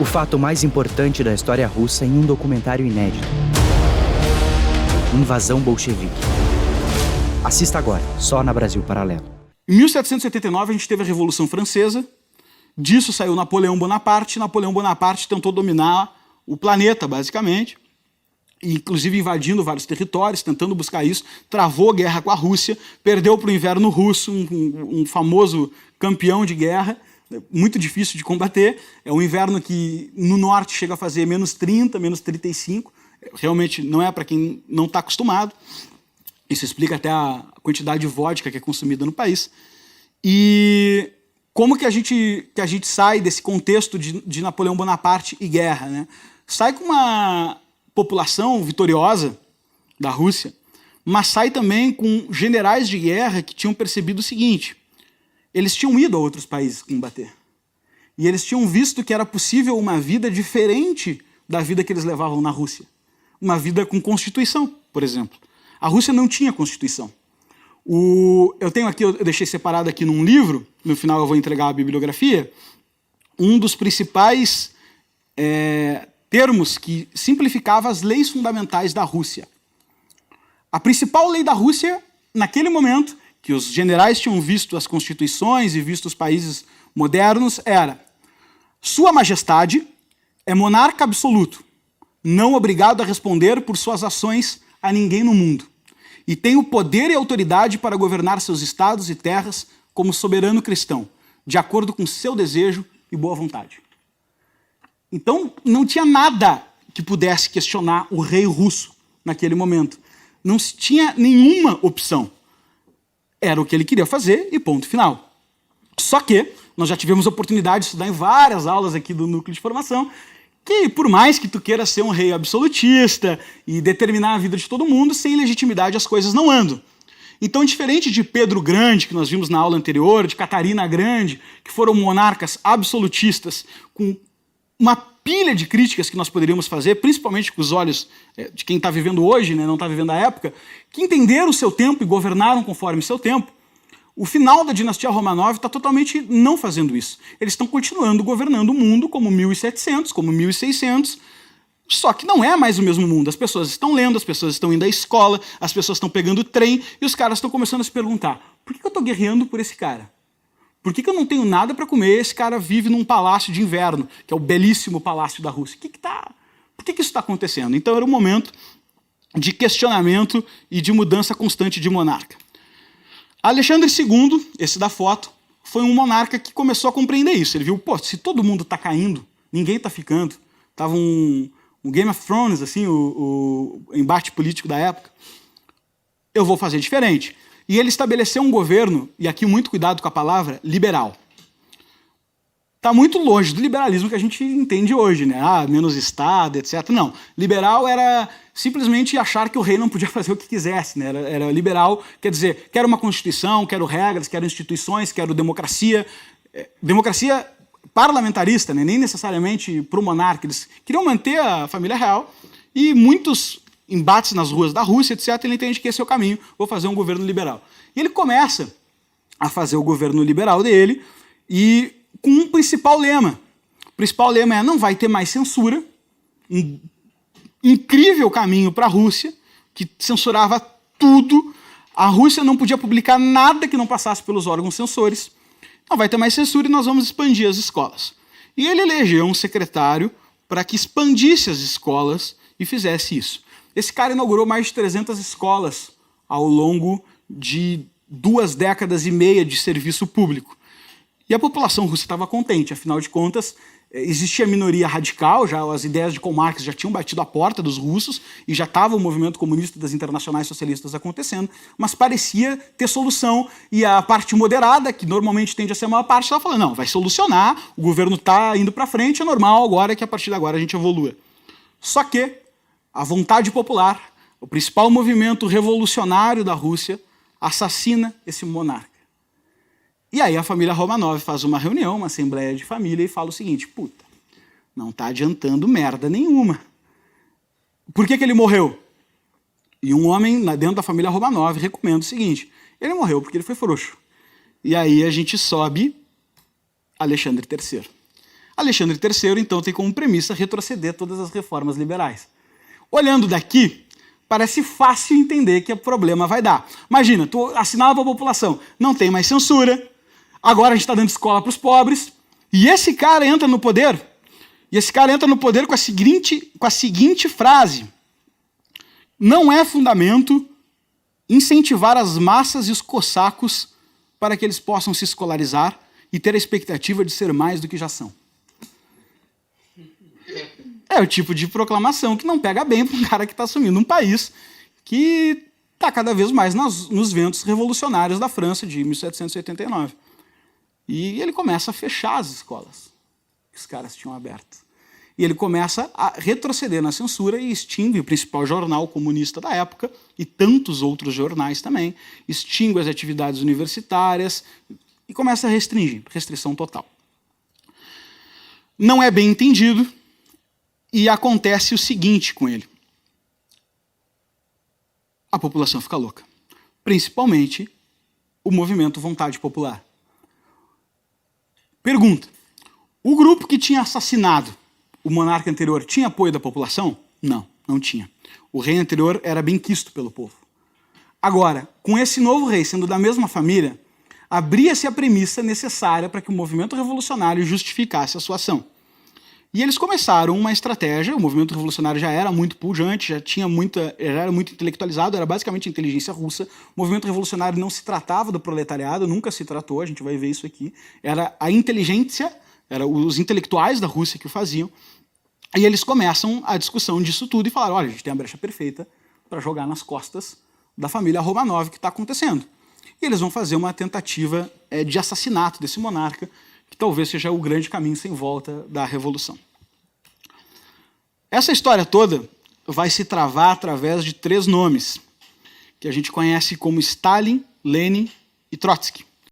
O fato mais importante da história russa em um documentário inédito. Invasão bolchevique. Assista agora, só na Brasil Paralelo. Em 1789 a gente teve a Revolução Francesa, disso saiu Napoleão Bonaparte. Napoleão Bonaparte tentou dominar o planeta, basicamente, inclusive invadindo vários territórios, tentando buscar isso, travou guerra com a Rússia, perdeu para o inverno russo, um famoso campeão de guerra, muito difícil de combater. É um inverno que no norte chega a fazer menos 30, menos 35, realmente não é para quem não está acostumado. Isso explica até a quantidade de vodka que é consumida no país. E como que a gente sai desse contexto de Napoleão Bonaparte e guerra, né? Sai com uma população vitoriosa da Rússia, mas sai também com generais de guerra que tinham percebido o seguinte: eles tinham ido a outros países combater. E eles tinham visto que era possível uma vida diferente da vida que eles levavam na Rússia. Uma vida com constituição, por exemplo. A Rússia não tinha constituição. Eu tenho aqui, eu deixei separado aqui num livro, no final eu vou entregar a bibliografia, um dos principais termos que simplificava as leis fundamentais da Rússia. A principal lei da Rússia, naquele momento, que os generais tinham visto as constituições e visto os países modernos, era: Sua Majestade é monarca absoluto, não obrigado a responder por suas ações a ninguém no mundo, e tem o poder e autoridade para governar seus estados e terras como soberano cristão, de acordo com seu desejo e boa vontade. Então, não tinha nada que pudesse questionar o rei russo naquele momento. Não se tinha nenhuma opção. Era o que ele queria fazer e ponto final. Só que nós já tivemos a oportunidade de estudar em várias aulas aqui do Núcleo de Formação que, por mais que tu queira ser um rei absolutista e determinar a vida de todo mundo, sem legitimidade as coisas não andam. Então, diferente de Pedro Grande, que nós vimos na aula anterior, de Catarina Grande, que foram monarcas absolutistas com uma pilha de críticas que nós poderíamos fazer, principalmente com os olhos de quem está vivendo hoje, né, não está vivendo a época, que entenderam o seu tempo e governaram conforme o seu tempo. O final da dinastia Romanov está totalmente não fazendo isso. Eles estão continuando governando o mundo como 1700, como 1600, só que não é mais o mesmo mundo. As pessoas estão lendo, as pessoas estão indo à escola, as pessoas estão pegando trem e os caras estão começando a se perguntar: por que eu estou guerreando por esse cara? Por que eu não tenho nada para comer? Esse cara vive num palácio de inverno, que é o belíssimo palácio da Rússia. Por que isso está acontecendo? Então era um momento de questionamento e de mudança constante de monarca. Alexandre II, esse da foto, foi um monarca que começou a compreender isso. Ele viu, pô, se todo mundo está caindo, ninguém está ficando. Estava um Game of Thrones, assim, o embate político da época. Eu vou fazer diferente. E ele estabeleceu um governo, e aqui muito cuidado com a palavra, liberal. Está muito longe do liberalismo que a gente entende hoje, né? Menos Estado, etc. Não. Liberal era simplesmente achar que o rei não podia fazer o que quisesse, né? Era liberal, quer dizer, quero uma constituição, quero regras, quero instituições, quero democracia. Democracia parlamentarista, né? Nem necessariamente para o monarca. Eles queriam manter a família real e muitos embates nas ruas da Rússia, etc., ele entende que esse é o caminho, vou fazer um governo liberal. E ele começa a fazer o governo liberal dele e com um principal lema. O principal lema é: não vai ter mais censura, um incrível caminho para a Rússia, que censurava tudo. A Rússia não podia publicar nada que não passasse pelos órgãos censores. Não vai ter mais censura e nós vamos expandir as escolas. E ele elegeu um secretário para que expandisse as escolas e fizesse isso. Esse cara inaugurou mais de 300 escolas ao longo de 2 décadas e meia de serviço público. E a população russa estava contente, afinal de contas, existia minoria radical, já as ideias de Karl Marx já tinham batido a porta dos russos e já estava o movimento comunista das internacionais socialistas acontecendo, mas parecia ter solução. E a parte moderada, que normalmente tende a ser a maior parte, estava falando: não, vai solucionar, o governo está indo para frente, é normal agora que a partir de agora a gente evolua. Só que a vontade popular, o principal movimento revolucionário da Rússia, assassina esse monarca. E aí a família Romanov faz uma reunião, uma assembleia de família, e fala o seguinte: puta, não está adiantando merda nenhuma. Por que ele morreu? E um homem dentro da família Romanov recomenda o seguinte: ele morreu porque ele foi frouxo. E aí a gente sobe Alexandre III. Alexandre III, então, tem como premissa retroceder todas as reformas liberais. Olhando daqui, parece fácil entender que o problema vai dar. Imagina, tu assinala para a população, não tem mais censura, agora a gente está dando escola para os pobres, e esse cara entra no poder, com a seguinte frase: não é fundamento incentivar as massas e os cossacos para que eles possam se escolarizar e ter a expectativa de ser mais do que já são. É o tipo de proclamação que não pega bem para um cara que está assumindo um país que está cada vez mais nos ventos revolucionários da França de 1789. E ele começa a fechar as escolas que os caras tinham aberto. E ele começa a retroceder na censura e extingue o principal jornal comunista da época e tantos outros jornais também, extingue as atividades universitárias e começa a restringir, restrição total. Não é bem entendido e acontece o seguinte com ele. A população fica louca, principalmente o movimento Vontade Popular. Pergunta: o grupo que tinha assassinado o monarca anterior tinha apoio da população? Não, não tinha. O rei anterior era bem quisto pelo povo. Agora, com esse novo rei sendo da mesma família, abria-se a premissa necessária para que o movimento revolucionário justificasse a sua ação. E eles começaram uma estratégia. O movimento revolucionário já era muito pujante, já era muito intelectualizado, era basicamente a inteligência russa. O movimento revolucionário não se tratava do proletariado, nunca se tratou, a gente vai ver isso aqui. Era a inteligência, eram os intelectuais da Rússia que o faziam. E eles começam a discussão disso tudo e falaram: olha, a gente tem a brecha perfeita para jogar nas costas da família Romanov que está acontecendo. E eles vão fazer uma tentativa de assassinato desse monarca, que talvez seja o grande caminho sem volta da Revolução. Essa história toda vai se travar através de 3 nomes, que a gente conhece como Stalin, Lenin e Trotsky.